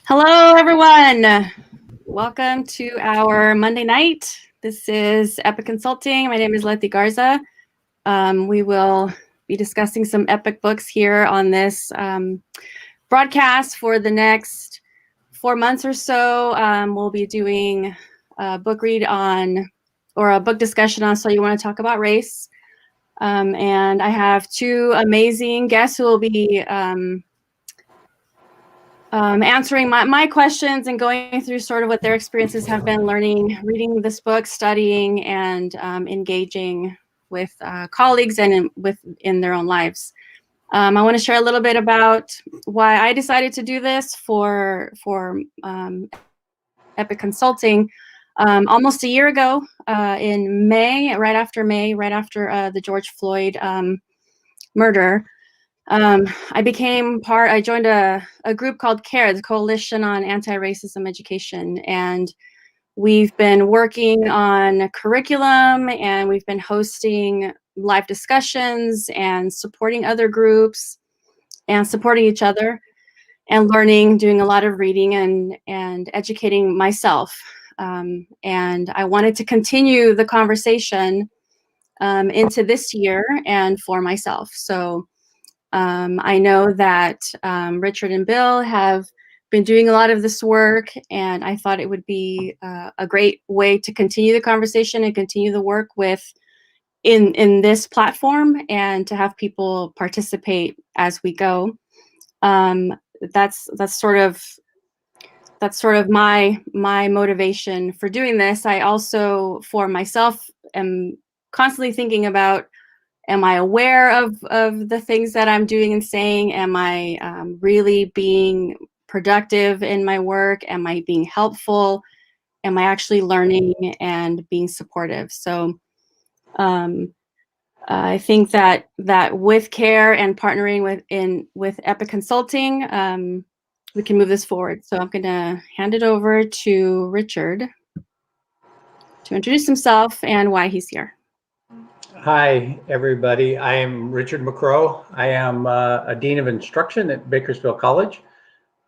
Hello, everyone. Welcome to our Monday night. This is Epic Consulting. My name is Leticia Garza. We will be discussing some epic books here on this broadcast for the next 4 months or so. We'll be doing a book read on, or a book discussion on So You Want to Talk About Race. And I have two amazing guests who will be answering my questions and going through sort of what their experiences have been learning, reading this book, studying, and engaging with colleagues and in their own lives. I want to share a little bit about why I decided to do this for Epic Consulting. Almost a year ago, in May, right after the George Floyd murder, I joined a group called CARE, the Coalition on Antiracism Education, and we've been working on curriculum, and we've been hosting live discussions and supporting other groups and supporting each other and learning, doing a lot of reading and educating myself. And I wanted to continue the conversation into this year and for myself. So I know that Richard and Bill have been doing a lot of this work, and I thought it would be a great way to continue the conversation and continue the work in this platform, and to have people participate as we go. That's sort of my motivation for doing this. I also, for myself, am constantly thinking about, am I aware of the things that I'm doing and saying? Am I really being productive in my work? Am I being helpful? Am I actually learning and being supportive? So I think that with CARE and partnering with Epic Consulting, we can move this forward. So I'm going to hand it over to Richard to introduce himself and why he's here. Hi, everybody. I am Richard McCrow. I am a Dean of Instruction at Bakersfield College.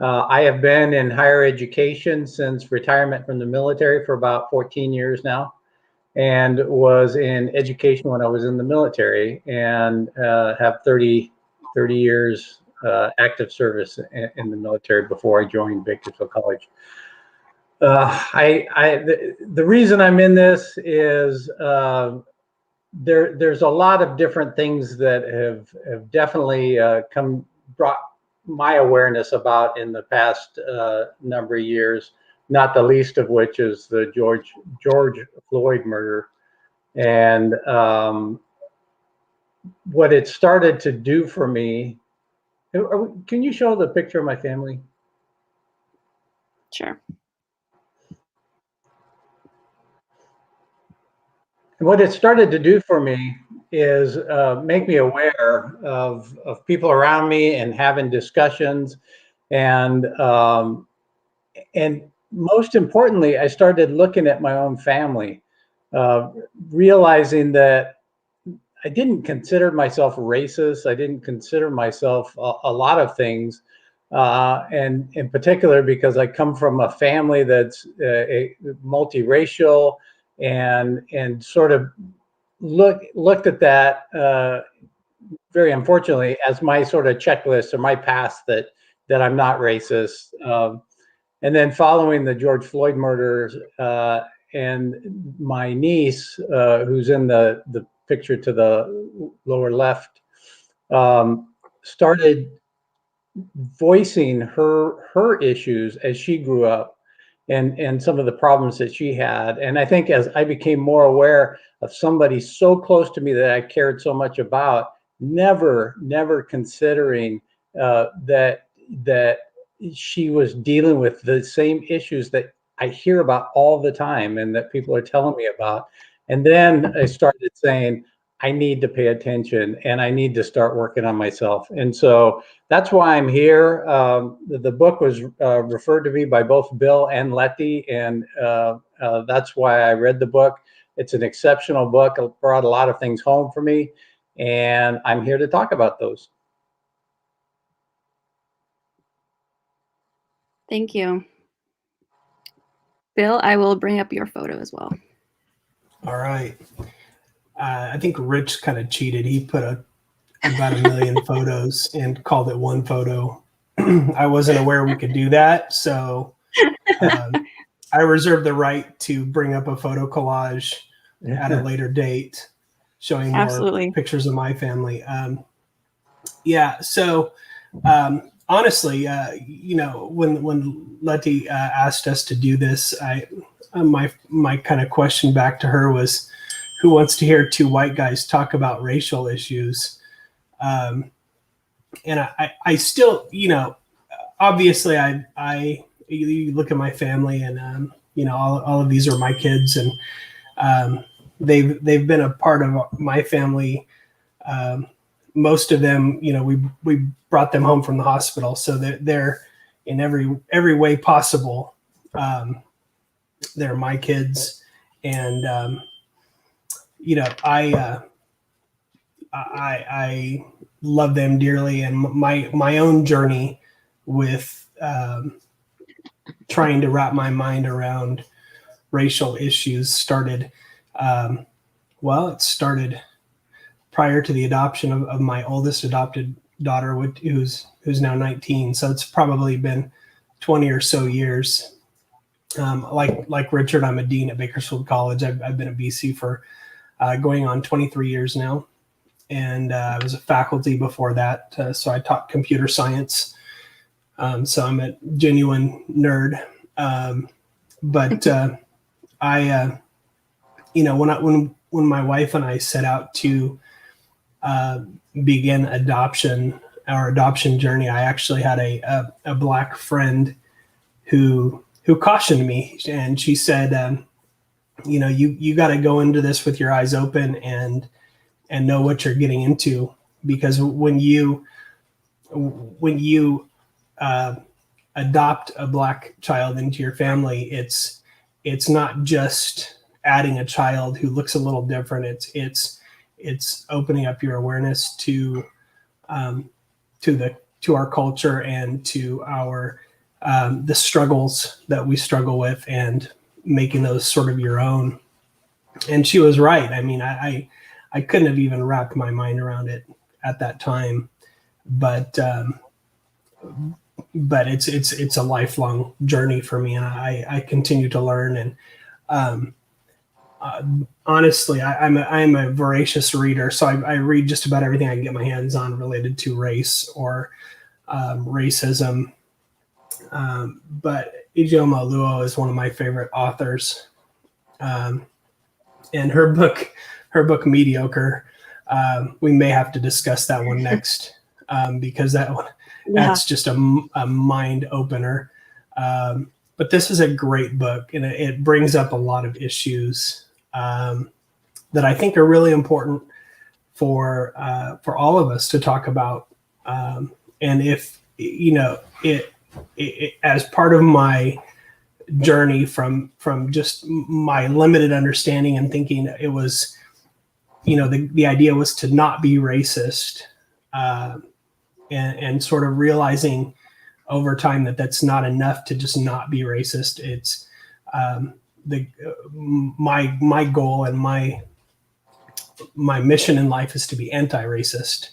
I have been in higher education since retirement from the military for about 14 years now, and was in education when I was in the military, and have 30 years active service in the military before I joined Bakersfield College. The reason I'm in this is there's a lot of different things that have definitely brought my awareness about in the past number of years, not the least of which is the George Floyd murder. And what it started to do for me, can you show the picture of my family? Sure. What it started to do for me is make me aware of people around me and having discussions, and most importantly, I started looking at my own family, realizing that I didn't consider myself racist. I didn't consider myself a lot of things, and in particular because I come from a family that's multiracial, and sort of looked at that very unfortunately as my sort of checklist or my past that I'm not racist. And then following the George Floyd murders, and my niece, who's in the picture to the lower left, started voicing her issues as she grew up, and some of the problems that she had. And I think as I became more aware of somebody so close to me that I cared so much about, never considering that she was dealing with the same issues that I hear about all the time and that people are telling me about. And then I started saying, I need to pay attention and I need to start working on myself. And so that's why I'm here. The book was referred to me by both Bill and Letty, and that's why I read the book. It's an exceptional book. It brought a lot of things home for me, and I'm here to talk about those. Thank you. Bill, I will bring up your photo as well. All right. I think Rich kind of cheated. He put about 1 million photos and called it one photo. I wasn't aware we could do that. So I reserve the right to bring up a photo collage at a later date showing more pictures of my family. So honestly, when Letty asked us to do this, my kind of question back to her was, who wants to hear two white guys talk about racial issues? And I still, obviously you look at my family and, all of these are my kids, and they've been a part of my family. Most of them, we brought them home from the hospital, so they're in every way possible. They're my kids, and I love them dearly, and my own journey with trying to wrap my mind around racial issues started. It started prior to the adoption of my oldest adopted daughter, who's now 19. So it's probably been 20 or so years. Like Richard, I'm a dean at Bakersfield College. I've been at BC for going on 23 years now. And I was a faculty before that. So I taught computer science. So I'm a genuine nerd. When my wife and I set out to begin our adoption journey, I actually had a Black friend who cautioned me, and she said, you got to go into this with your eyes open and know what you're getting into, because when you adopt a Black child into your family, it's not just adding a child who looks a little different. It's opening up your awareness to our culture and to our the struggles that we struggle with, and making those sort of your own. And she was right. I mean, I couldn't have even wrapped my mind around it at that time, but it's a lifelong journey for me, and I continue to learn. And honestly, I'm a voracious reader, so I read just about everything I can get my hands on related to race or racism. But Ijeoma Oluo is one of my favorite authors, and her book Mediocre. We may have to discuss that one next, because that's just a mind opener. But this is a great book, and it brings up a lot of issues that I think are really important for all of us to talk about. And if it as part of my journey from just my limited understanding and thinking, it was, the idea was to not be racist, and sort of realizing over time that that's not enough to just not be racist. It's my goal and my mission in life is to be anti-racist,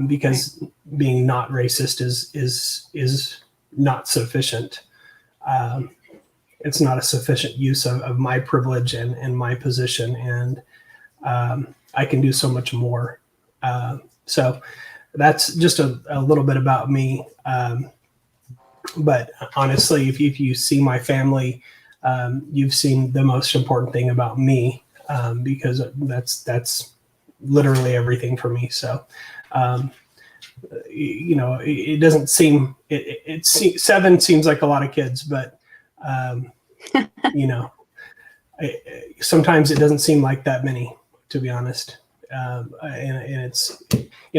because being not racist is not sufficient. It's not a sufficient use of my privilege and my position, and I can do so much more. So that's just a little bit about me. But honestly, if you see my family, you've seen the most important thing about me, because that's literally everything for me. So, it doesn't seem, seven seems like a lot of kids, but, sometimes it doesn't seem like that many, to be honest. And it's,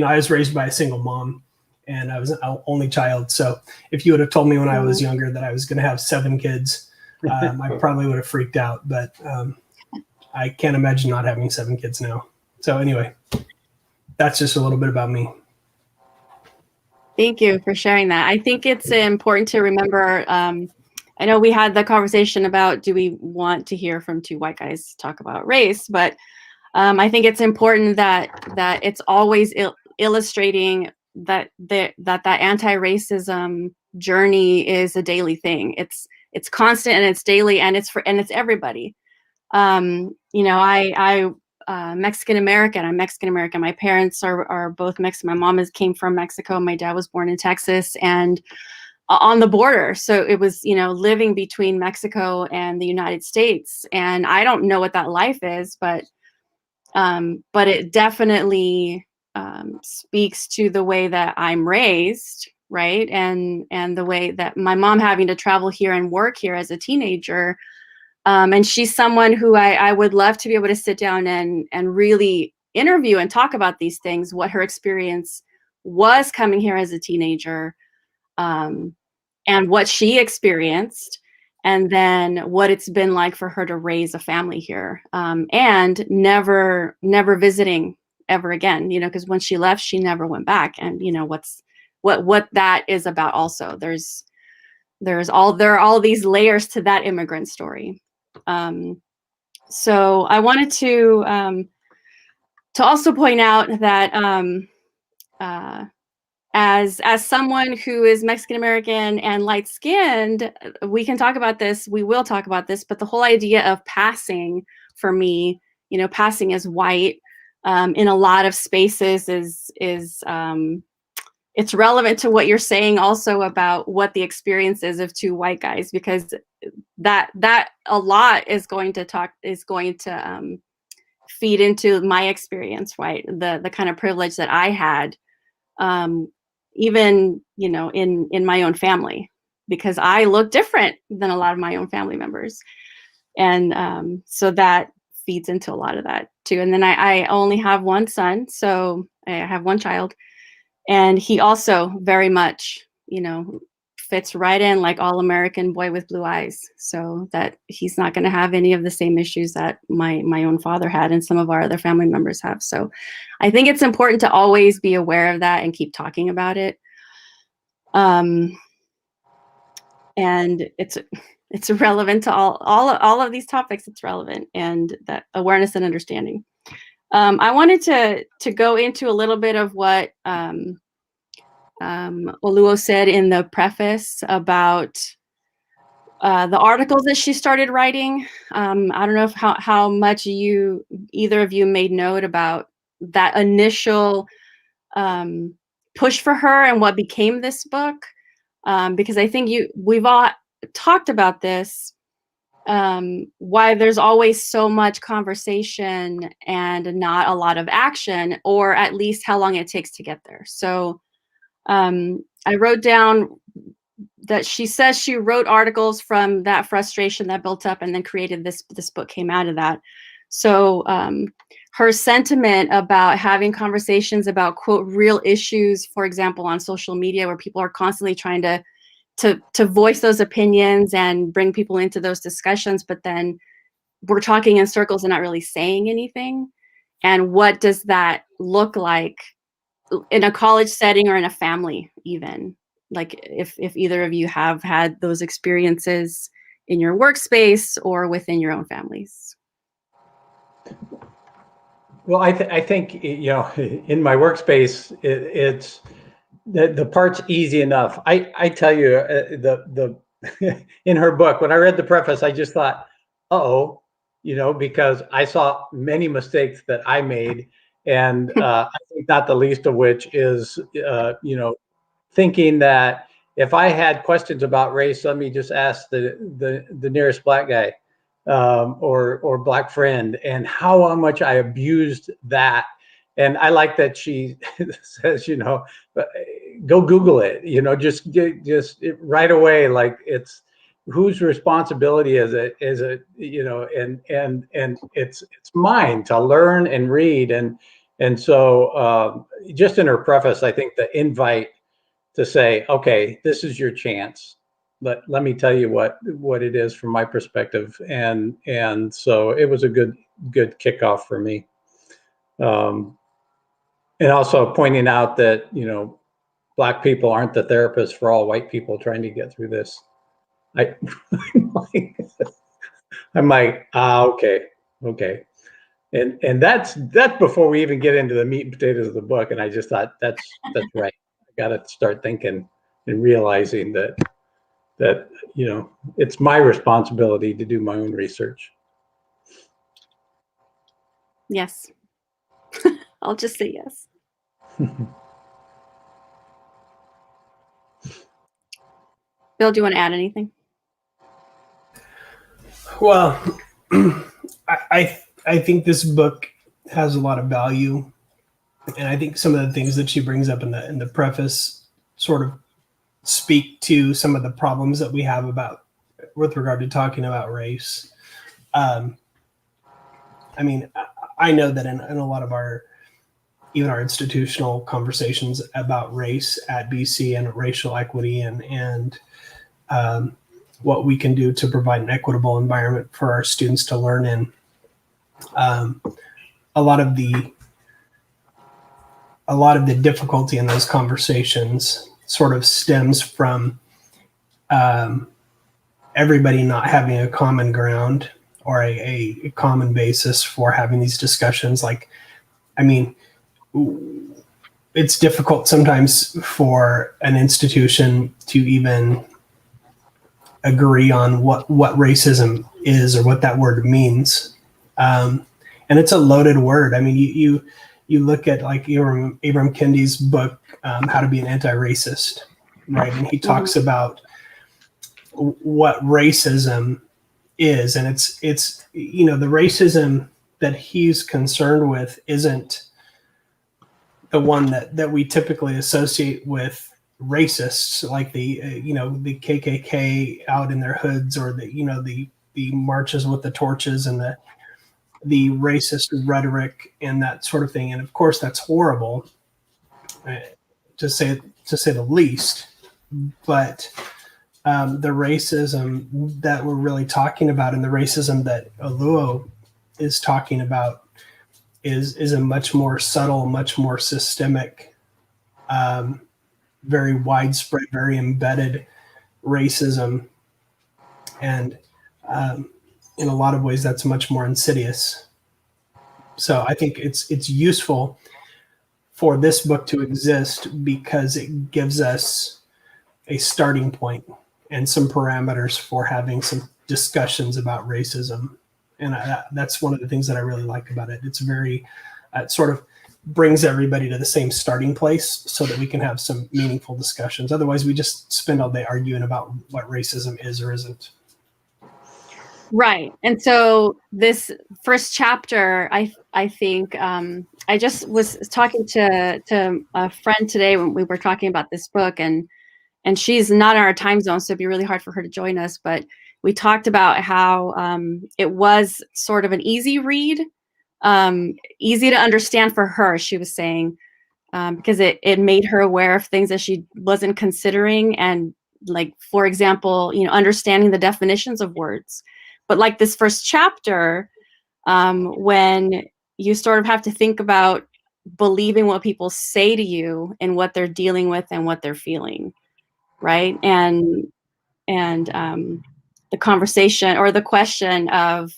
I was raised by a single mom, and I was an only child. So if you would have told me when I was younger that I was going to have 7 kids, I probably would have freaked out, but I can't imagine not having 7 kids now. So anyway, that's just a little bit about me. Thank you for sharing that. I think it's important to remember. I know we had the conversation about, do we want to hear from two white guys talk about race, but I think it's important that it's always illustrating that that anti-racism journey is a daily thing. It's constant and it's daily, and it's everybody. You know, I Mexican American. I'm Mexican American. My parents are both Mexican. My mom came from Mexico. My dad was born in Texas and on the border. So it was, you know, living between Mexico and the United States. And I don't know what that life is, but it definitely speaks to the way that I'm raised, right? And the way that my mom having to travel here and work here as a teenager. And she's someone who I would love to be able to sit down and really interview and talk about these things, what her experience was coming here as a teenager, and what she experienced, and then what it's been like for her to raise a family here, and never visiting ever again, you know, because when she left, she never went back. And you know, what that is about also. There are all these layers to that immigrant story. So I wanted to also point out that as someone who is Mexican American and light skinned, we can talk about this. We will talk about this. But the whole idea of passing, for me, you know, passing as white in a lot of spaces is it's relevant to what you're saying also about what the experience is of two white guys, because that a lot is going to feed into my experience, right? The kind of privilege that I had, even, you know, in my own family, because I look different than a lot of my own family members. And so that feeds into a lot of that too. And then I only have one son, so I have one child, and he also very much, you know, fits right in, like all American boy with blue eyes. So that he's not going to have any of the same issues that my own father had and some of our other family members have. So I think it's important to always be aware of that and keep talking about it. And it's relevant to all of these topics. It's relevant, and that awareness and understanding. I wanted to go into a little bit of what Oluo said in the preface about the articles that she started writing. I don't know if how much either of you made note about that initial push for her and what became this book, because I think we've all talked about this, why there's always so much conversation and not a lot of action, or at least how long it takes to get there. So I wrote down that she says she wrote articles from that frustration that built up, and then created this book came out of that. So her sentiment about having conversations about, quote, real issues, for example, on social media, where people are constantly trying to voice those opinions and bring people into those discussions, but then we're talking in circles and not really saying anything. And what does that look like in a college setting or in a family, even? Like if either of you have had those experiences in your workspace or within your own families. Well, I think, you know, in my workspace, it's the part's easy enough. I tell you, the in her book, when I read the preface, I just thought, uh-oh, you know, because I saw many mistakes that I made, and I think not the least of which is, you know, thinking that if I had questions about race, let me just ask the nearest black guy, or black friend, and how much I abused that. And I like that she says, you know, go Google it, you know, just right away. Like, it's whose responsibility is it, you know, and it's mine to learn and read. And so just in her preface, I think the invite to say, okay, this is your chance. Let me tell you what it is from my perspective. And so it was a good kickoff for me. And also pointing out that, you know, black people aren't the therapists for all white people trying to get through this. I'm like, okay. And that's before we even get into the meat and potatoes of the book. And I just thought that's right. I got to start thinking and realizing that it's my responsibility to do my own research. Yes. I'll just say yes. Bill, do you want to add anything? Well, I think this book has a lot of value, and I think some of the things that she brings up in the preface sort of speak to some of the problems that we have with regard to talking about race. I mean, I know that in a lot of even our institutional conversations about race at BC and racial equity and what we can do to provide an equitable environment for our students to learn in. A lot of the difficulty in those conversations sort of stems from everybody not having a common ground or a common basis for having these discussions. Like, I mean, it's difficult sometimes for an institution to even agree on what racism is or what that word means. And it's a loaded word. I mean, you look at like Ibram Kendi's book, How to Be an Anti-Racist, right? And he talks about what racism is. And it's the racism that he's concerned with isn't the one that we typically associate with racists, like the KKK out in their hoods, or the marches with the torches and the racist rhetoric and that sort of thing. And of course, that's horrible, to say the least. But the racism that we're really talking about, and the racism that Oluo is talking about, is a much more subtle, much more systemic, very widespread, very embedded racism. And in a lot of ways, that's much more insidious. So I think it's useful for this book to exist because it gives us a starting point and some parameters for having some discussions about racism. And that's one of the things that I really like about it. It's very, it sort of brings everybody to the same starting place so that we can have some meaningful discussions. Otherwise, we just spend all day arguing about what racism is or isn't. Right. And so this first chapter, I think, I just was talking to a friend today when we were talking about this book, and she's not in our time zone, so it'd be really hard for her to join us. But we talked about how it was sort of an easy read, easy to understand for her, she was saying, because it made her aware of things that she wasn't considering. And like, for example, understanding the definitions of words. But like this first chapter, when you sort of have to think about believing what people say to you and what they're dealing with and what they're feeling, right? And the conversation or the question of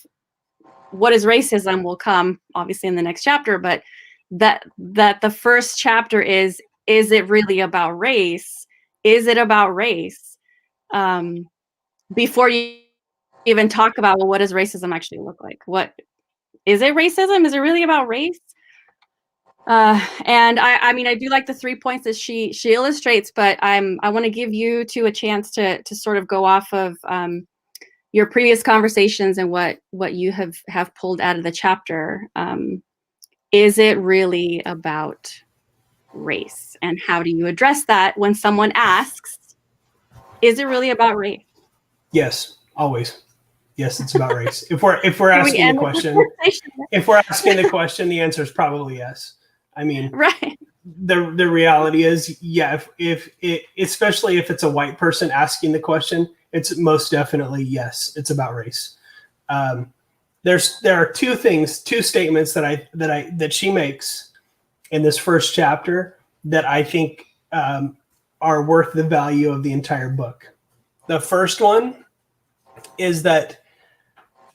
what is racism will come obviously in the next chapter, but that the first chapter is it really about race? Is it about race? Before you even talk about, well, what does racism actually look like? What is it? Racism? Is it really about race? And I mean, I do like the 3 points that she illustrates, but I want to give you two a chance to sort of go off of your previous conversations and what you have pulled out of the chapter. Is it really about race? And how do you address that when someone asks, is it really about race? Yes, always. Yes, it's about race. If we're asking the question, the answer is probably yes. I mean, right. The reality is, yeah, if especially if it's a white person asking the question, it's most definitely yes, it's about race. There are two statements that she makes in this first chapter that I think are worth the value of the entire book. The first one is that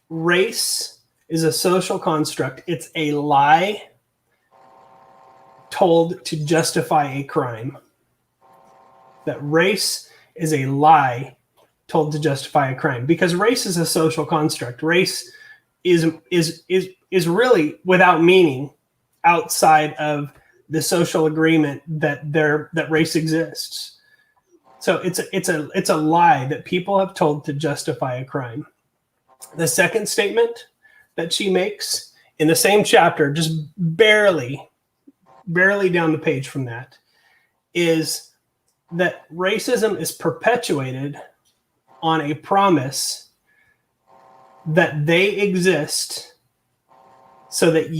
race is a social construct. It's a lie told to justify a crime. That race is a lie told to justify a crime, because race is a social construct. Race is really without meaning outside of the social agreement that race exists. So it's a lie that people have told to justify a crime. The second statement that she makes in the same chapter, just barely down the page from that, is that racism is perpetuated on a promise that they exist so that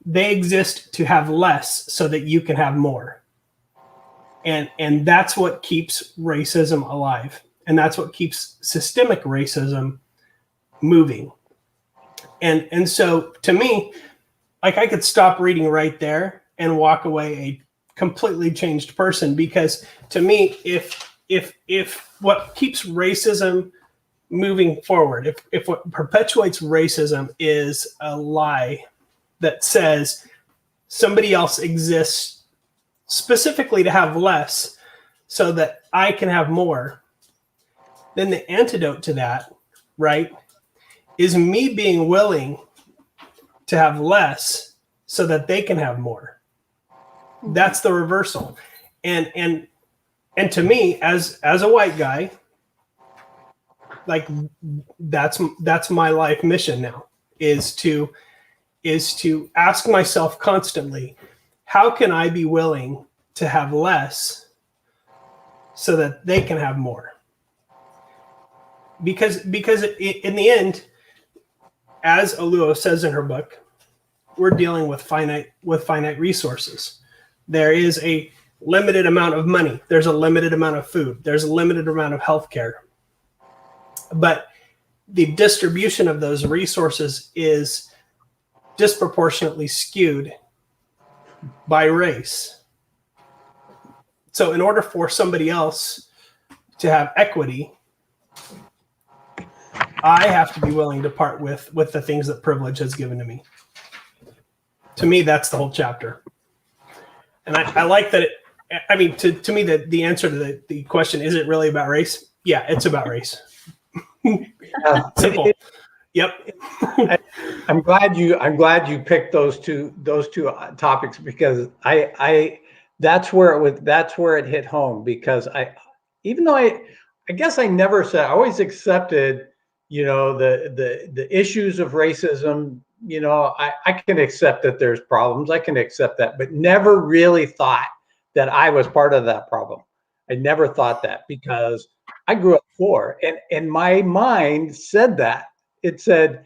they exist to have less so that you can have more. And that's what keeps racism alive. And that's what keeps systemic racism moving. And so to me, like, I could stop reading right there and walk away a completely changed person, because to me, if what keeps racism moving forward, if what perpetuates racism is a lie that says somebody else exists specifically to have less so that I can have more, then the antidote to that, right, is me being willing to have less so that they can have more. That's the reversal. And to me, as a white guy, like, that's my life mission now, is to ask myself constantly, how can I be willing to have less so that they can have more? Because in the end, as Oluo says in her book, we're dealing with finite resources. There is a limited amount of money. There's a limited amount of food. There's a limited amount of healthcare. But the distribution of those resources is disproportionately skewed by race. So in order for somebody else to have equity, I have to be willing to part with the things that privilege has given to me. To me, that's the whole chapter. And I like that to me, the answer to the question, is it really about race? Yeah, it's about race. Simple. Yep. I'm glad you picked those two topics, because that's where it hit home, because even though I guess I never said, I always accepted, the issues of racism. I can accept that there's problems. I can accept that, but never really thought that I was part of that problem. I never thought that, because I grew up poor, and my mind said that. It said,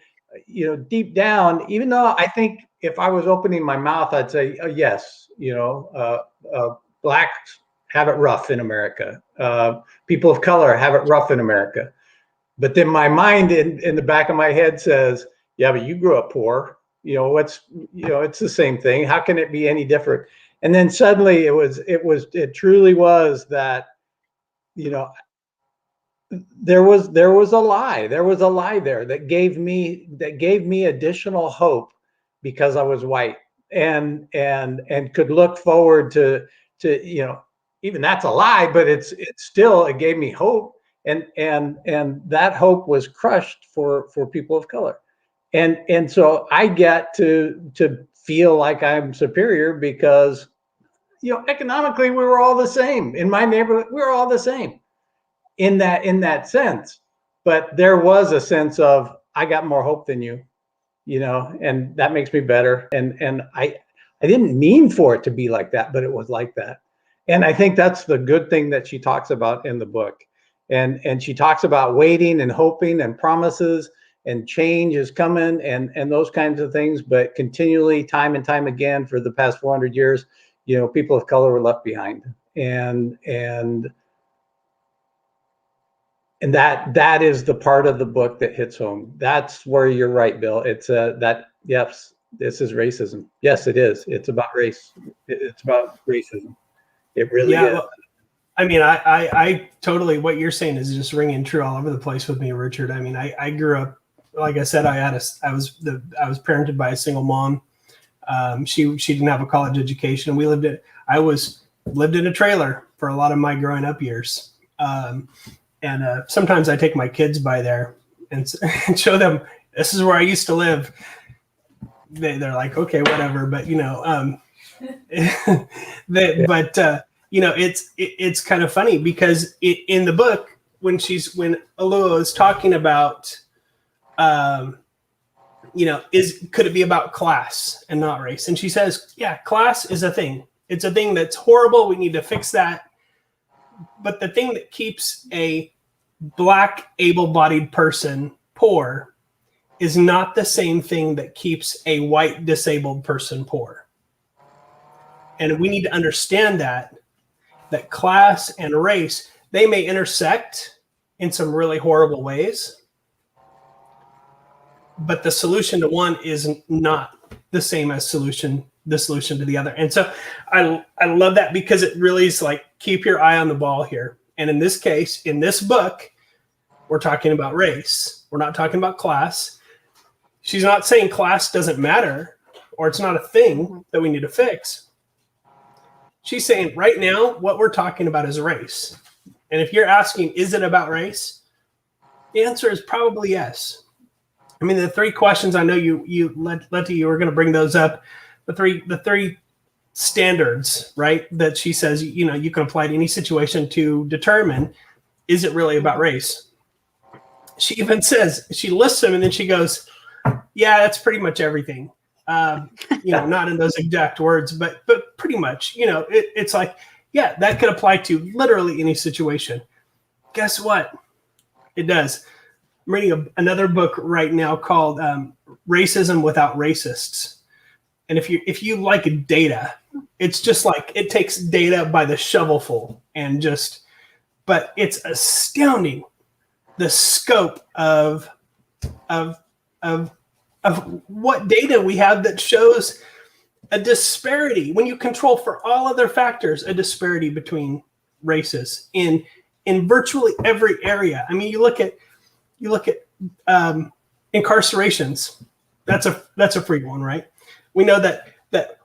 deep down, even though I think if I was opening my mouth, I'd say, oh, yes, blacks have it rough in America. People of color have it rough in America. But then my mind in the back of my head says, yeah, but you grew up poor. It's the same thing. How can it be any different? And then suddenly it truly was that, there was a lie. There was a lie there that gave me additional hope, because I was white, and could look forward to even that's a lie, but it gave me hope, and that hope was crushed for people of color, and so I get to feel like I'm superior, because economically we were all the same in my neighborhood. We were all the same in that sense, but there was a sense of, I got more hope than you, and that makes me better. And I didn't mean for it to be like that, but it was like that. And I think that's the good thing that she talks about in the book. And she talks about waiting and hoping and promises, and change is coming, and those kinds of things. But continually, time and time again, for the past 400 years, people of color were left behind. And that is the part of the book that hits home. That's where you're right, Bill. It's yes, this is racism. Yes, it is. It's about race. It's about racism. It really is. Well, I mean, I totally, what you're saying is just ringing true all over the place with me, Richard. I mean, I grew up, like I said, I was parented by a single mom. She didn't have a college education. I lived in a trailer for a lot of my growing up years. And sometimes I take my kids by there and show them, this is where I used to live. They're like, okay, whatever. But, you know, you know, it's kind of funny because in the book, when Oluo is talking about, you know, could it be about class and not race? And she says, yeah, class is a thing. It's a thing that's horrible. We need to fix that. But the thing that keeps a Black able-bodied person poor is not the same thing that keeps a white disabled person poor. And we need to understand that class and race, they may intersect in some really horrible ways, but the solution to one is not the same as the solution to the other. And so I love that because it really is like, keep your eye on the ball here. And in this case, in this book, we're talking about race. We're not talking about class. She's not saying class doesn't matter or it's not a thing that we need to fix. She's saying right now, what we're talking about is race. And if you're asking, is it about race? The answer is probably yes. I mean, the three questions, I know Letty, you were going to bring those up. The three standards, right, that she says, you know, you can apply to any situation to determine, is it really about race? She even says, she lists them and then she goes, yeah, that's pretty much everything. You know, not in those exact words, but pretty much, you know, it's like, yeah, that could apply to literally any situation. Guess what? It does. I'm reading another book right now called Racism Without Racists. And if you like data, it's just like, it takes data by the shovelful and but it's astounding the scope of what data we have that shows a disparity when you control for all other factors, a disparity between races in virtually every area. I mean, you look at incarcerations. That's a free one, right? We know that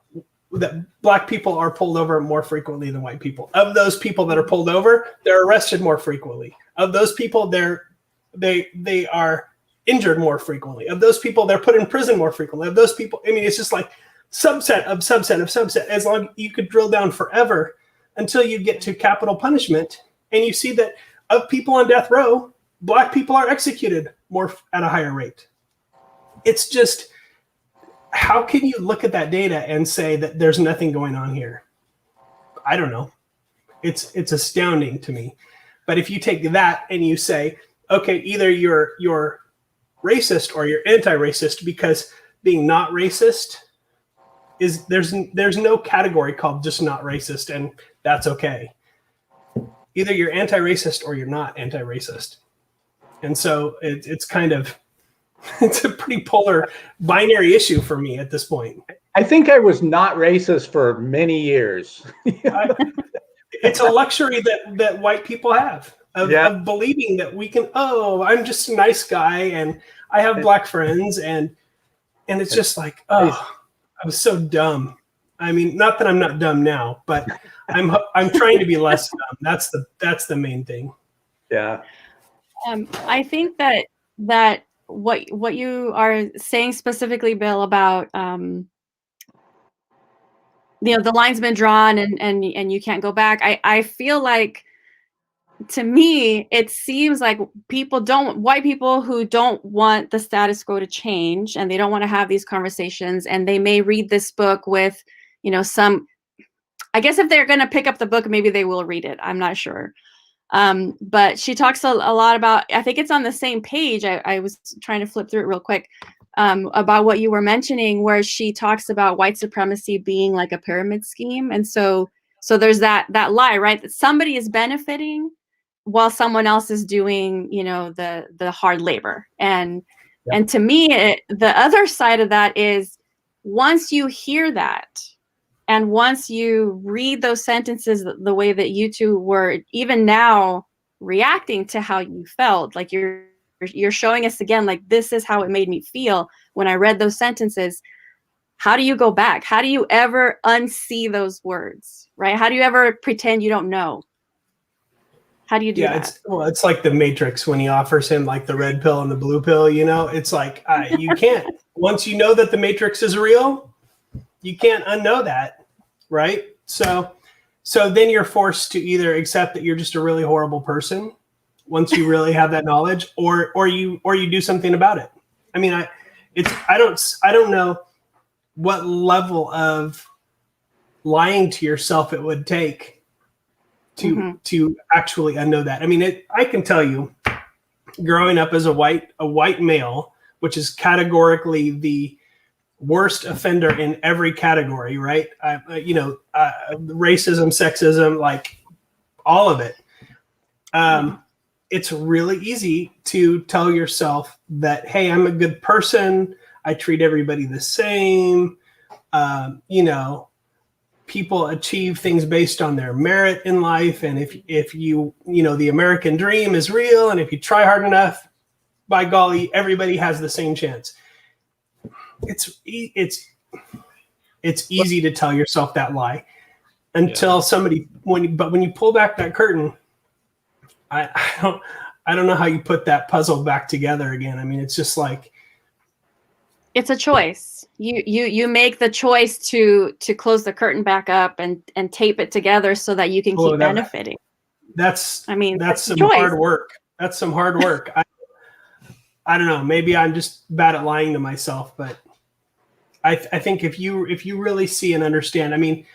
Black people are pulled over more frequently than white people. Of those people that are pulled over, they're arrested more frequently. Of those people, they are injured more frequently. Of those people, they're put in prison more frequently. Of those people, I mean, it's just like subset of subset of subset. As long you could drill down forever until you get to capital punishment, and you see that of people on death row, Black people are executed more at a higher rate. It's just, how can you look at that data and say that there's nothing going on here? I don't know. It's astounding to me. But if you take that and you say, okay, either you're racist or you're anti-racist, because being not racist is there's no category called just not racist, and that's okay. Either you're anti-racist or you're not anti-racist. And so it's kind of, it's a pretty polar binary issue for me at this point. I think I was not racist for many years. It's a luxury that white people have of believing that we can, I'm just a nice guy and I have Black friends, and it's just like, I was so dumb. I mean, not that I'm not dumb now, but I'm trying to be less dumb. That's the main thing. Yeah. I think that what you are saying specifically, Bill, about the line's been drawn and you can't go back. I feel like, to me, it seems like white people who don't want the status quo to change, and they don't want to have these conversations, and they may read this book with, some, I guess if they're going to pick up the book, maybe they will read it. I'm not sure. But she talks a lot about, I think it's on the same page. I was trying to flip through it real quick, about what you were mentioning, where she talks about white supremacy being like a pyramid scheme. And so there's that lie, right? That somebody is benefiting while someone else is doing, the hard labor. And to me, the other side of that is, once you hear that, And once you read those sentences the way that you two were even now reacting to how you felt, like you're showing us again, like, this is how it made me feel when I read those sentences. How do you go back? How do you ever unsee those words, right? How do you ever pretend you don't know? How do you do that? It's like the Matrix when he offers him like the red pill and the blue pill, you know, it's like, you can't, once you know that the Matrix is real, you can't unknow that. Right. So then you're forced to either accept that you're just a really horrible person once you really have that knowledge, or you do something about it. I mean, I don't know what level of lying to yourself it would take to actually unknow that. I mean, I can tell you, growing up as a white male, which is categorically the worst offender in every category, right? Racism, sexism, like all of it. It's really easy to tell yourself that, hey, I'm a good person. I treat everybody the same. People achieve things based on their merit in life. And if you the American dream is real, and if you try hard enough, by golly, everybody has the same chance. It's easy to tell yourself that lie until somebody, when you pull back that curtain, I don't know how you put that puzzle back together again. I mean, it's just like, it's a choice. You make the choice to close the curtain back up and tape it together so that you can keep benefiting. That's some hard work. That's some hard work. I don't know. Maybe I'm just bad at lying to myself, but I think if you really see and understand, I mean,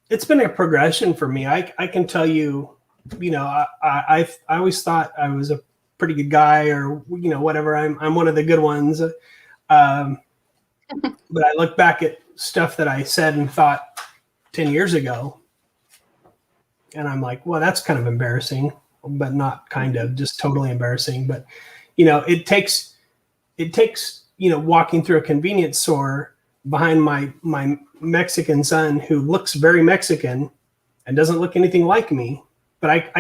it's been a progression for me. I can tell you, I always thought I was a pretty good guy, or whatever. I'm one of the good ones. But I look back at stuff that I said and thought 10 years ago, and I'm like, well, that's kind of embarrassing, but not kind of, just totally embarrassing. But it takes walking through a convenience store behind my Mexican son, who looks very Mexican and doesn't look anything like me. But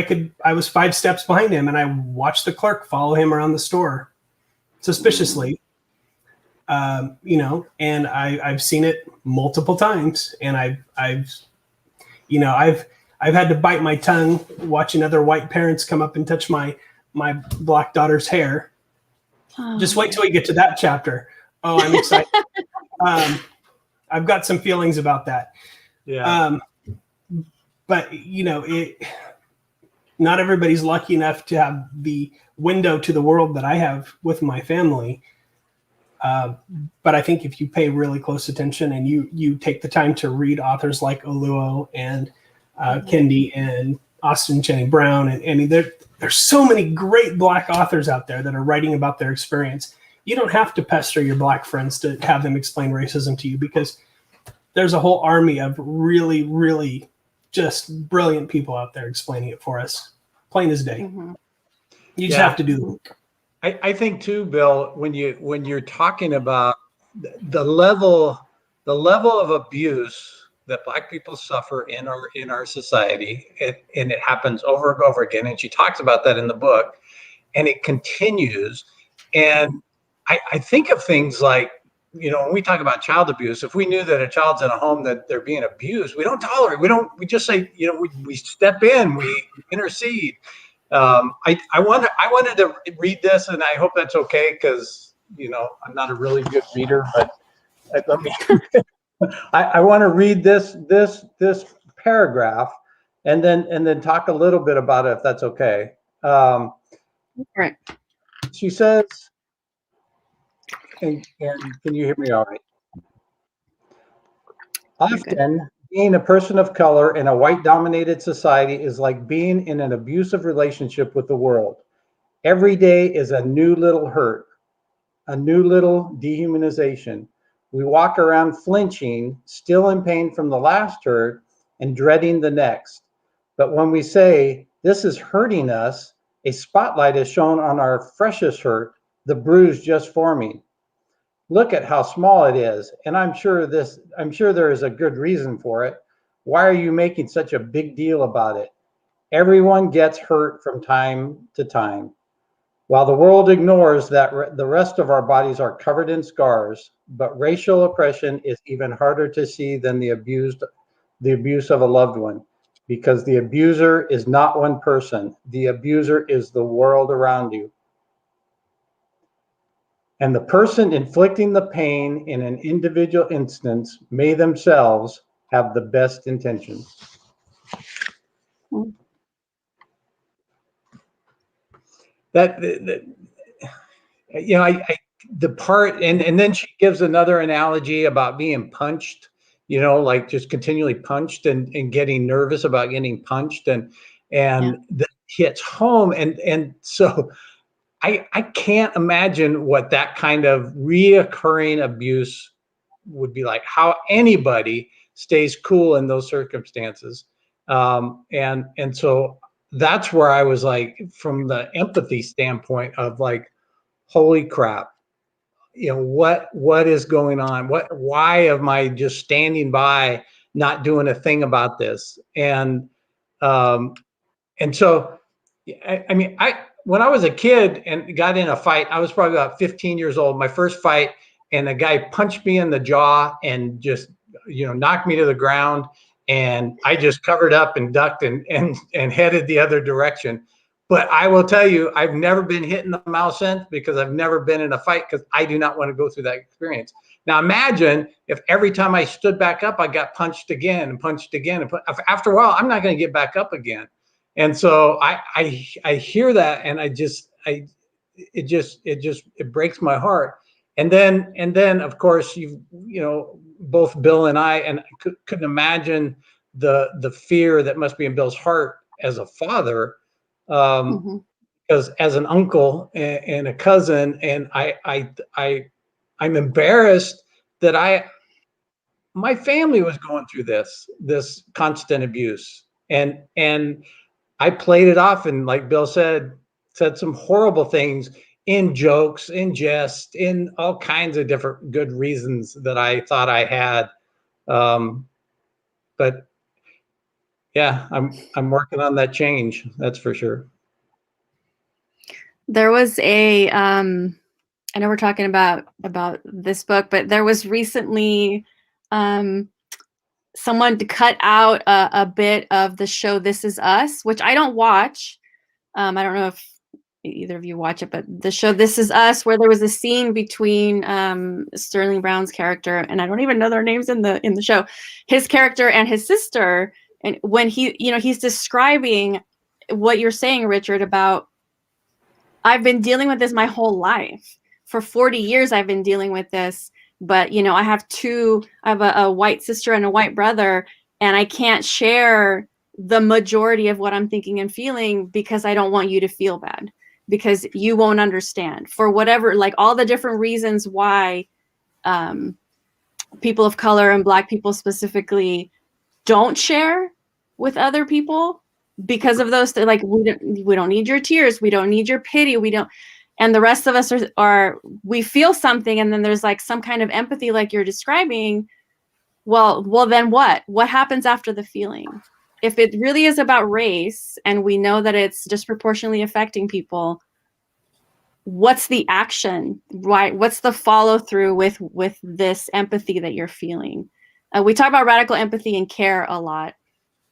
I was 5 steps behind him, and I watched the clerk follow him around the store suspiciously, and I've seen it multiple times, and I've had to bite my tongue watching other white parents come up and touch my black daughter's hair. Oh. Just wait till we get to that chapter. Oh, I'm excited. I've got some feelings about that. Yeah. But not everybody's lucky enough to have the window to the world that I have with my family. But I think if you pay really close attention and you take the time to read authors like Oluo and Kendi and Austin Channing Brown, and I mean, there's so many great Black authors out there that are writing about their experience. You don't have to pester your Black friends to have them explain racism to you, because there's a whole army of really, really just brilliant people out there explaining it for us, plain as day. Mm-hmm. You just have to do the work. I think too, Bill, when you're talking about the level of abuse that Black people suffer in our society, and it happens over and over again, and she talks about that in the book, and it continues. And I think of things like, when we talk about child abuse, if we knew that a child's in a home that they're being abused, we don't tolerate. We just say, we step in, we intercede. I wanted to read this, and I hope that's okay, because I'm not a really good reader, but let me. I want to read this paragraph, and then talk a little bit about it, if that's okay. Right. She says, and can you hear me all right? Often, being a person of color in a white-dominated society is like being in an abusive relationship with the world. Every day is a new little hurt, a new little dehumanization. We walk around flinching, still in pain from the last hurt, and dreading the next. But when we say, this is hurting us, a spotlight is shown on our freshest hurt, the bruise just forming. look at how small it is. And I'm sure there is a good reason for it. Why are you making such a big deal about it? Everyone gets hurt from time to time. While the world ignores that the rest of our bodies are covered in scars, but racial oppression is even harder to see than the abuse of a loved one, because the abuser is not one person. The abuser is the world around you. And the person inflicting the pain in an individual instance may themselves have the best intentions. That you know, the part, and then she gives another analogy about being punched, you know, like just continually punched and getting nervous about getting punched, and that hits home. And so I can't imagine what that kind of reoccurring abuse would be like, how anybody stays cool in those circumstances. And so that's where I was like, from the empathy standpoint of like, holy crap, you know, what is going on? Why am I just standing by, not doing a thing about this? And so, I mean, when I was a kid and got in a fight, I was probably about 15 years old, my first fight, and a guy punched me in the jaw and just, you know, knocked me to the ground. And I just covered up and ducked and headed the other direction. But I will tell you, I've never been hit in the mouth since, because I've never been in a fight, because I do not want to go through that experience. Now imagine if every time I stood back up, I got punched again and punched again. And after a while, I'm not going to get back up again. And so I hear that, and it breaks my heart. And then of course, you know, both Bill and I couldn't imagine the fear that must be in Bill's heart as a father, because as an uncle and a cousin, and I'm embarrassed that my family was going through this constant abuse, and I played it off, and like Bill said some horrible things in jokes, in jest, in all kinds of different good reasons that I thought I had. But yeah, I'm working on that change. That's for sure. There was I know we're talking about this book, but there was recently someone to cut out a bit of the show This Is Us, which I don't watch. I don't know if either of you watch it, but the show This Is Us, where there was a scene between Sterling Brown's character, and I don't even know their names in the show, his character and his sister, and when he's describing what you're saying, Richard, about, I've been dealing with this my whole life. For 40 years, I've been dealing with this. But, you know, I have a white sister and a white brother, and I can't share the majority of what I'm thinking and feeling because I don't want you to feel bad, because you won't understand, for whatever, like all the different reasons why people of color and Black people specifically don't share with other people because of those, like, we don't need your tears, we don't need your pity, we don't. And the rest of us we feel something, and then there's like some kind of empathy, like you're describing. Well, then what happens after the feeling? If it really is about race, and we know that it's disproportionately affecting people, what's the action? Right? What's the follow through with this empathy that you're feeling? We talk about radical empathy and care a lot,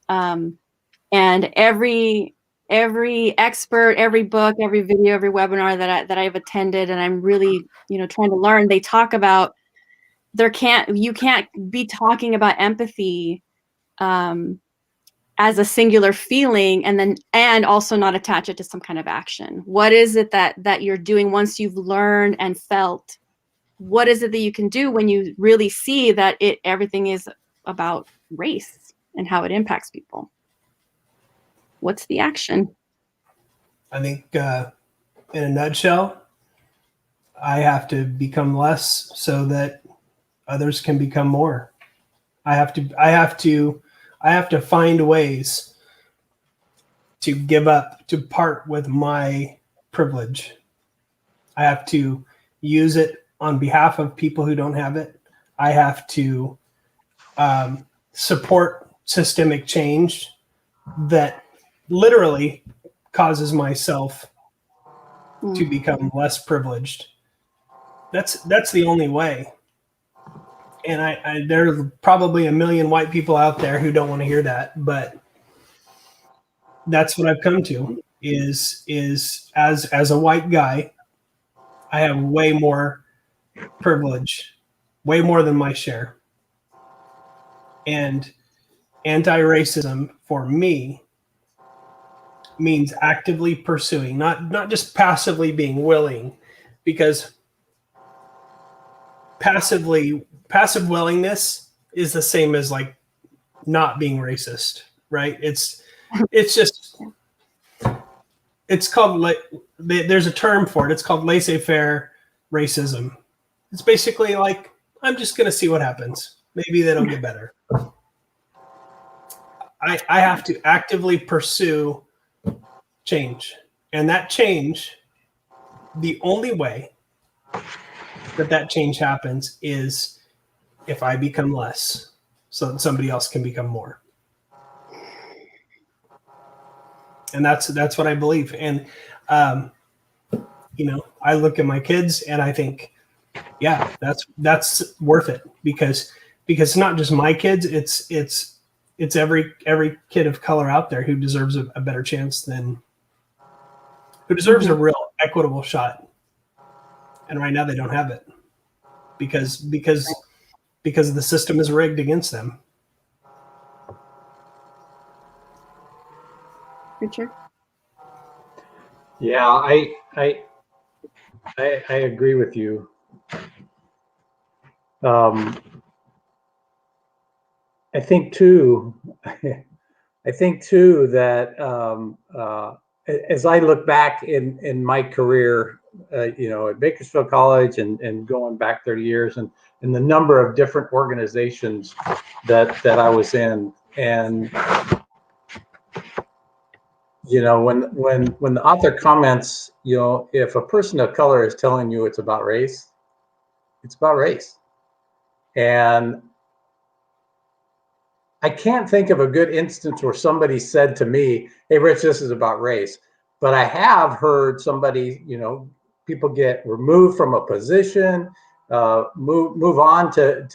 and every expert, every book, every video, every webinar that I've attended, and I'm really, you know, trying to learn, they talk about you can't be talking about empathy as a singular feeling and also not attach it to some kind of action. What is it that you're doing once you've learned and felt? What is it that you can do when you really see that everything is about race and how it impacts people? What's the action? I think in a nutshell, I have to become less so that others can become more. I have to find ways to give up, to part with my privilege. I have to use it on behalf of people who don't have it. I have to support systemic change that literally causes myself to become less privileged. That's the only way. And there's probably a million white people out there who don't want to hear that, but that's what I've come to is as a white guy, I have way more privilege, way more than my share. And anti-racism for me means actively pursuing, not just passively being willing, because passive willingness is the same as like not being racist, right? It's called, there's a term for it. It's called laissez-faire racism. It's basically like, I'm just going to see what happens. Maybe that'll get better. I have to actively pursue change. And that change, the only way that change happens is if I become less so that somebody else can become more. And that's what I believe. And, I look at my kids and I think, yeah, that's worth it because it's not just my kids. It's every kid of color out there who deserves a better chance who deserves a real equitable shot. And right now they don't have it because the system is rigged against them. Richard? Yeah, I agree with you. I think too that as I look back in my career, at Bakersfield College and going back 30 years and the number of different organizations that I was in, and when the author comments, if a person of color is telling you it's about race, it's about race. And I can't think of a good instance where somebody said to me, "Hey, Rich, this is about race." But I have heard somebody, people get removed from a position, move on to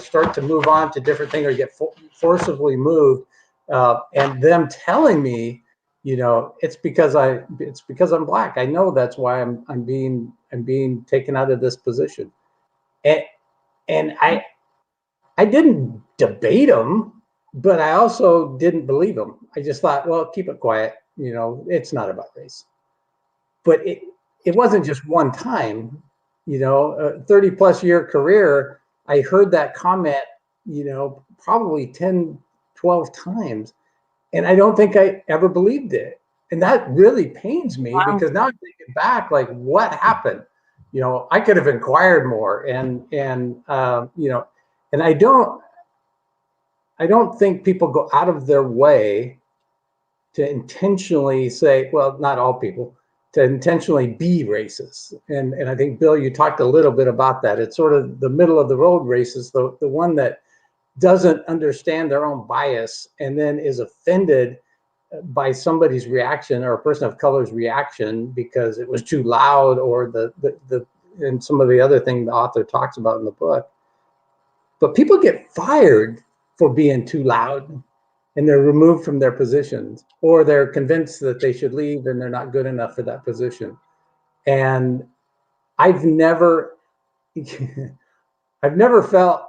start to move on to different things, or get forcibly moved, and them telling me, it's because I'm Black. I know that's why I'm being taken out of this position, and I didn't debate them, but I also didn't believe them. I just thought, well, keep it quiet. It's not about race. But it wasn't just one time. A 30 plus year career, I heard that comment, probably 10, 12 times. And I don't think I ever believed it. And that really pains me. Wow. Because now I'm thinking back, like, what happened? I could have inquired more. And I don't think people go out of their way to intentionally say, well, not all people, to intentionally be racist. And I think, Bill, you talked a little bit about that. It's sort of the middle of the road racist, the one that doesn't understand their own bias and then is offended by somebody's reaction, or a person of color's reaction, because it was too loud, or and some of the other things the author talks about in the book. But people get fired for being too loud, and they're removed from their positions, or they're convinced that they should leave and they're not good enough for that position. And I've never felt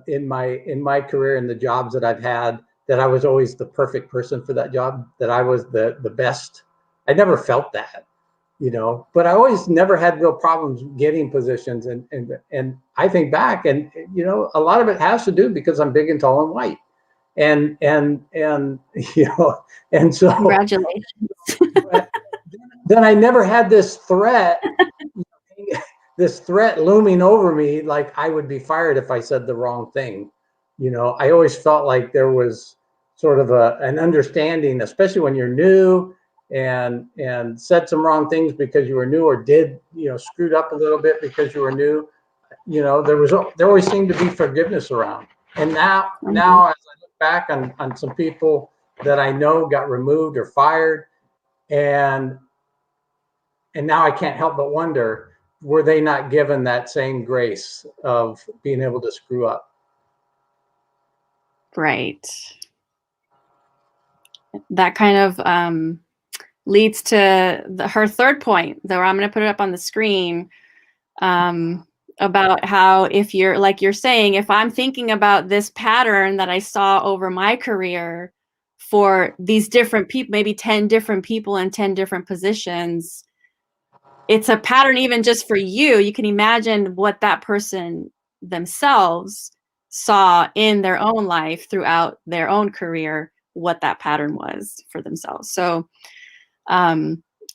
in my career and the jobs that I've had that I was always the perfect person for that job, that I was the best. I never felt that, but I always never had real problems getting positions. And I think back, and a lot of it has to do because I'm big and tall and white. And so congratulations. Then I never had this threat looming over me, like I would be fired if I said the wrong thing. I always felt like there was sort of an understanding, especially when you're new and said some wrong things because you were new, or did, screwed up a little bit because you were new, there always seemed to be forgiveness around. And now as I look back on some people that I know got removed or fired, and now I can't help but wonder, were they not given that same grace of being able to screw up? Right. That kind of leads to her third point, though. I'm going to put it up on the screen, about how, if you're, like you're saying, if I'm thinking about this pattern that I saw over my career for these different people, maybe 10 different people in 10 different positions, it's a pattern even just for you. You can imagine what that person themselves saw in their own life throughout their own career, what that pattern was for themselves. So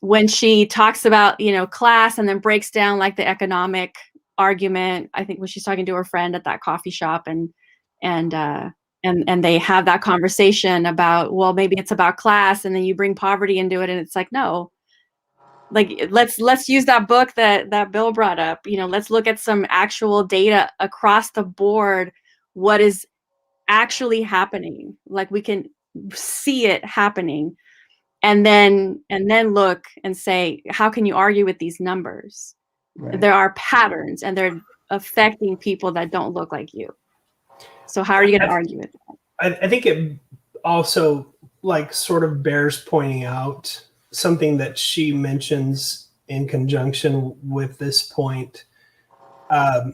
when she talks about, class, and then breaks down like the economic argument, I think when she's talking to her friend at that coffee shop, and they have that conversation about, well, maybe it's about class, and then you bring poverty into it, and it's like, no, like, let's use that book that Bill brought up. Let's look at some actual data across the board, what is actually happening. Like, we can see it happening, and then look and say, how can you argue with these numbers? Right. There are patterns, and they're affecting people that don't look like you. So how are you going to argue with that? I think it also sort of bears pointing out something that she mentions in conjunction with this point, that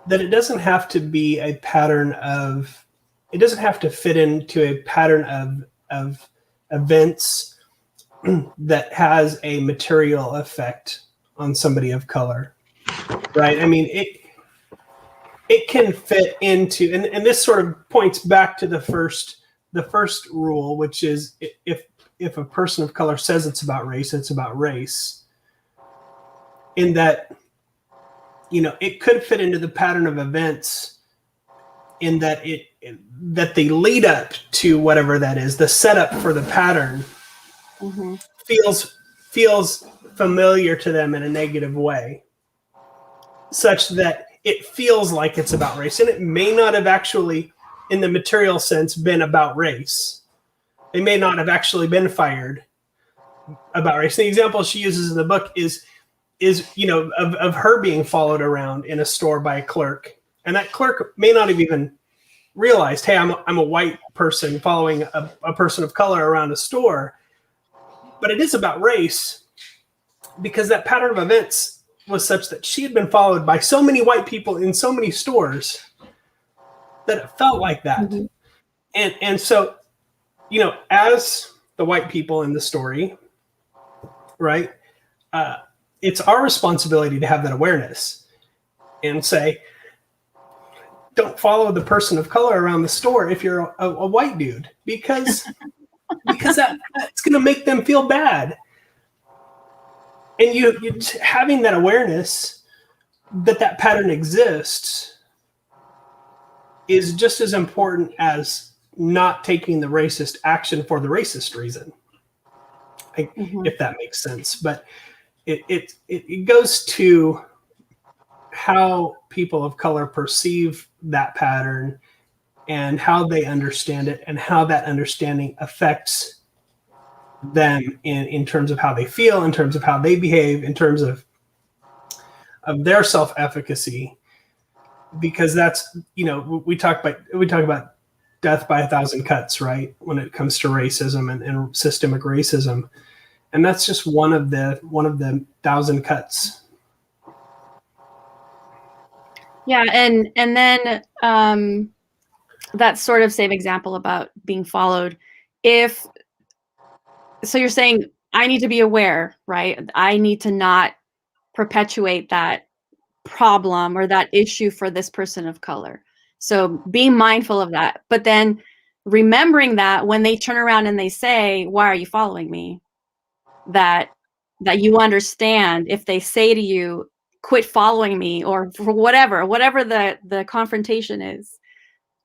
it doesn't have to be a pattern of, it doesn't have to fit into a pattern of events that has a material effect on somebody of color, right? I mean, it can fit into, and this sort of points back to the first rule, which is, if a person of color says it's about race, it's about race. In that, it could fit into the pattern of events, in that that the lead up to whatever that is, the setup for the pattern, feels familiar to them in a negative way, such that it feels like it's about race. And it may not have actually, in the material sense, been about race. They may not have actually been fired about race. The example she uses in the book is of her being followed around in a store by a clerk, and that clerk may not have even realized, hey, I'm a white person following a person of color around a store, but it is about race, because that pattern of events was such that she had been followed by so many white people in so many stores that it felt like that. And so, as the white people in the story, right, it's our responsibility to have that awareness and say, don't follow the person of color around the store if you're a white dude, because that's going to make them feel bad. And you having that awareness that pattern exists is just as important as not taking the racist action for the racist reason, if that makes sense. But it goes to how people of color perceive that pattern, and how they understand it, and how that understanding affects them in terms of how they feel, in terms of how they behave, in terms of their self-efficacy. Because that's, we talk about death by 1,000 cuts, right, when it comes to racism and systemic racism, and that's just one of the 1,000 cuts. Yeah, and then that sort of same example about being followed. So you're saying, I need to be aware, right? I need to not perpetuate that problem or that issue for this person of color. So being mindful of that, but then remembering that when they turn around and they say, why are you following me? That you understand, if they say to you, quit following me, or for whatever the confrontation is,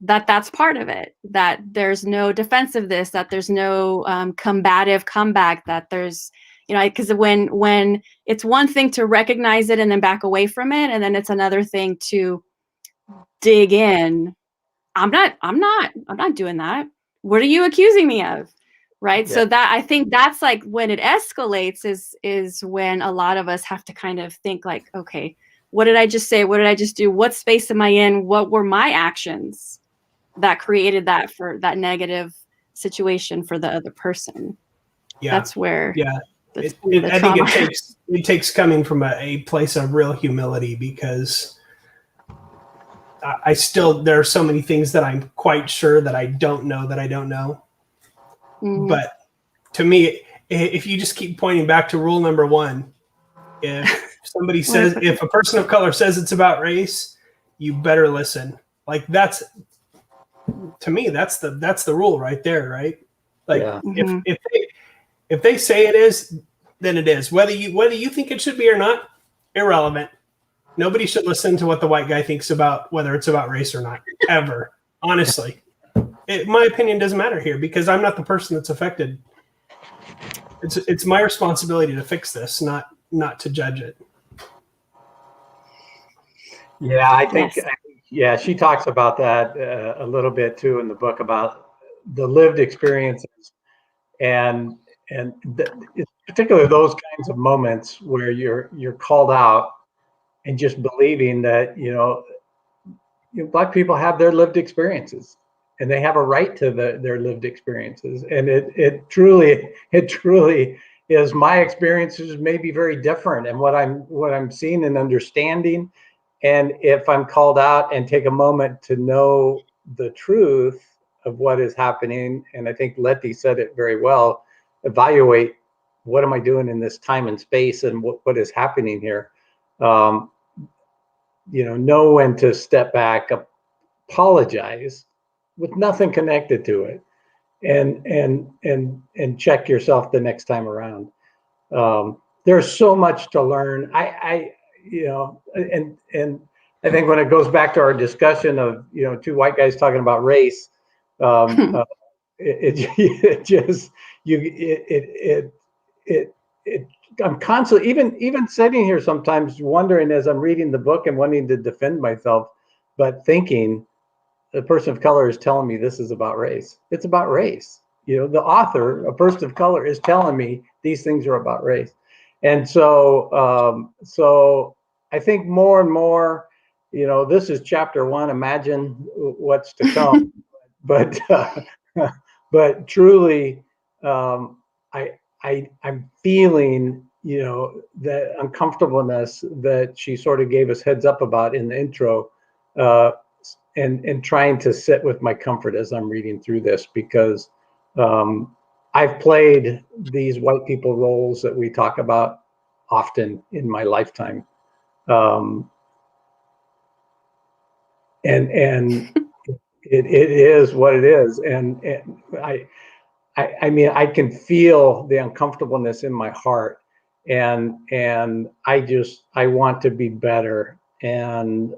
that's part of it, that there's no defensiveness, that there's no combative comeback, that there's, because when it's one thing to recognize it and then back away from it, and then it's another thing to dig in. I'm not doing that. What are you accusing me of? Right. Yeah. So that, I think that's like when it escalates is when a lot of us have to kind of think like, okay, what did I just say? What did I just do? What space am I in? What were my actions that created that, for that negative situation for the other person? Yeah. That's where, yeah. I think it takes coming from a place of real humility, because there are so many things that I'm quite sure that I don't know that I don't know. Mm-hmm. But to me, if you just keep pointing back to rule number 1, if somebody says, if a person of color says it's about race, you better listen. Like, that's, to me, that's the rule right there, right? Like, yeah. If they say it is, then it is. Whether you think it should be or not, irrelevant. Nobody should listen to what the white guy thinks about whether it's about race or not, ever. Honestly, my opinion doesn't matter here, because I'm not the person that's affected. It's my responsibility to fix this, not to judge it. Yeah, I think, yes. she talks about that a little bit too in the book, about the lived experiences, and particularly those kinds of moments where you're called out, and just believing that Black people have their lived experiences, and they have a right to their lived experiences, and it truly is. My experiences may be very different, and what I'm seeing and understanding. And if I'm called out and take a moment to know the truth of what is happening, and I think Letty said it very well, evaluate, what am I doing in this time and space, and what is happening here? Know when to step back, apologize with nothing connected to it, and check yourself the next time around. There's so much to learn. And I think when it goes back to our discussion of two white guys talking about race, I'm constantly, even sitting here sometimes wondering, as I'm reading the book and wanting to defend myself, but thinking, the person of color is telling me this is about race. It's about race. The author, a person of color, is telling me these things are about race. And so I think more and more, this is chapter 1. Imagine what's to come. but truly, I'm feeling, that uncomfortableness that she sort of gave us heads up about in the intro, and trying to sit with my comfort as I'm reading through this, because I've played these white people roles that we talk about often in my lifetime. And it is what it is. And I mean, I can feel the uncomfortableness in my heart, and I want to be better. And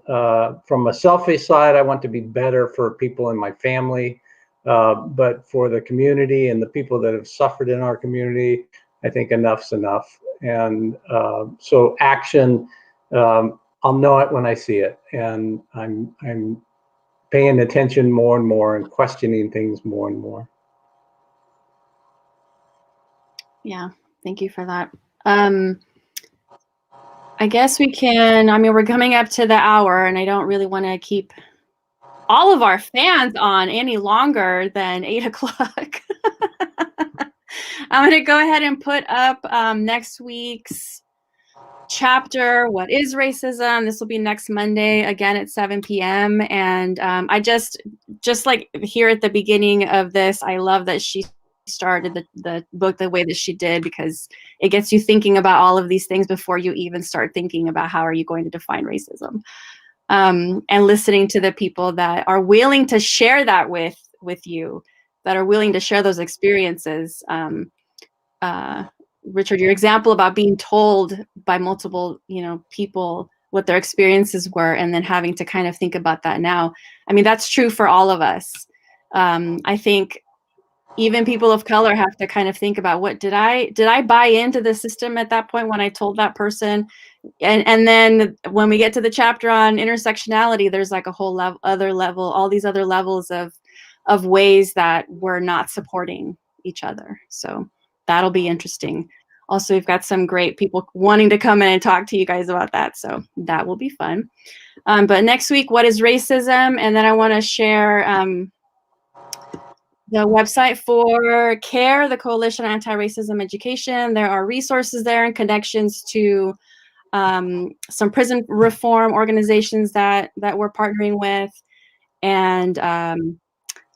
from a selfish side, I want to be better for people in my family. But for the community and the people that have suffered in our community, I think enough's enough. And so action, I'll know it when I see it, and I'm paying attention more and more and questioning things more and more. Yeah, thank you for that. I guess we can, we're coming up to the hour, and I don't really want to keep all of our fans on any longer than 8 o'clock. I'm going to go ahead and put up next week's chapter, What is Racism? This will be next Monday, again at 7 p.m. And I just like here at the beginning of this, I love that she started the book the way that she did, because it gets you thinking about all of these things before you even start thinking about how are you going to define racism. And listening to the people that are willing to share that with you, that are willing to share those experiences. Richard, your example about being told by multiple, people what their experiences were, and then having to kind of think about that now. I mean, that's true for all of us. I think even people of color have to kind of think about, what did I buy into the system at that point when I told that person? And then when we get to the chapter on intersectionality, there's like a whole other level, all these other levels of ways that we're not supporting each other. So that'll be interesting. Also, we've got some great people wanting to come in and talk to you guys about that. So that will be fun. But next week, what is racism? And then I want to share the website for CARE, the Coalition on Anti-Racism Education. There are resources there and connections to some prison reform organizations that we're partnering with, and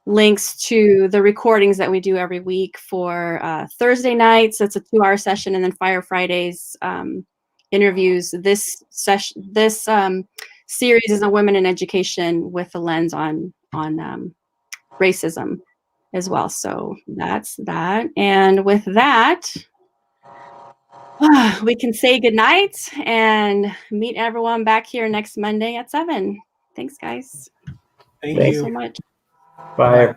links to the recordings that we do every week for Thursday nights. It's a 2-hour session, and then Fire Fridays interviews. This series is on women in education with a lens on racism as well. So that's that. And with that, we can say goodnight and meet everyone back here next Monday at 7. Thanks, guys. Thank you so much. Bye.